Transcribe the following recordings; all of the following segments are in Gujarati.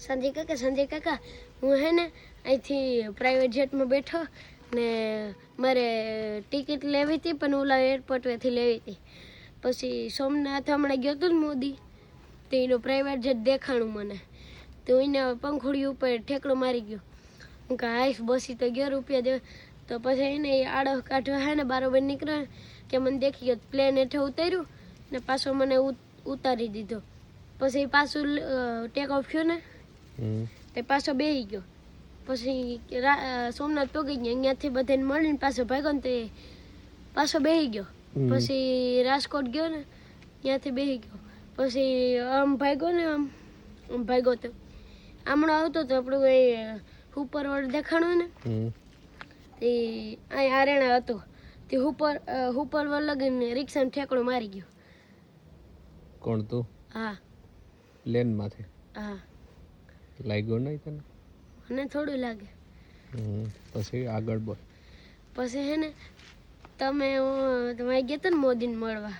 સંજય કાકા હું હે ને અહીંથી પ્રાઇવેટ જેટમાં બેઠો ને મારે ટિકિટ લેવી હતી પણ ઓલા એરપોર્ટથી લેવી હતી. પછી સોમનાથ હમણાં ગયો હતો ને મોદી, તો એનો પ્રાઇવેટ જેટ દેખાણું મને, તો એને પંખોડી ઉપર ઠેકડો મારી ગયો. હું કે હાઈફ બસી તો ગયો રૂપિયા દેવા. તો પછી એને આડો કાઢવા હે ને બારોબર નીકળ્યો કે મને દેખી ગયો, પ્લેન હેઠે ઉતાર્યું ને પાછો મને ઉતારી દીધો. પછી પાછું ટેક ઓફ થયો ને તે પાછો બેસી ગયો. પછી સોમનાથ પગી ગયો, અહીંયાથી બધાને મળીને પાછો ભાગ્યો ને તે પાછો બેસી ગયો. પછી રાજકોટ ગયો ને ત્યાંથી બેસી ગયો. પછી આમ ભાગ્યો ને આમ ભાગ્યો તો હમણાં આવતો તો આપણું એ ઉપર વાળું દેખાણું ને તે અહીં આરેણા હતો તે ઉપર વાળ લગીને રિક્ષાને ઠેકડો મારી ગયો. કોણ તું? હા પ્લેન માંથી? હા. લાગ્યો નહીં તને? મને થોડું લાગે. પછી આગળ બોલ. પછી હે ને તમે ગયા હતા ને મોદીને મળવા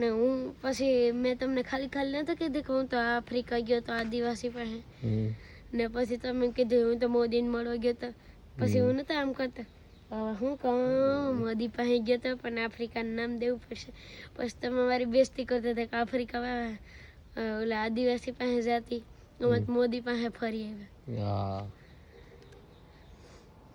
ને હું પછી મેં તમને ખાલી નહોતું કીધું કે હું તો આફ્રિકા ગયો તો આદિવાસી પાસે ને પછી તમે કીધું હું તો મોદીને મળવા ગયો તો. પછી હું નહોતા આમ કરતા, હું કહું મોદી પાસે ગયો તો પણ આફ્રિકાનું નામ દેવું પડશે. પછી તમે મારી બેસ્તી કરતા હતા કે આફ્રિકા ઓલા આદિવાસી પાસે જતી, મોદી પાસે ફરી આવ્યા.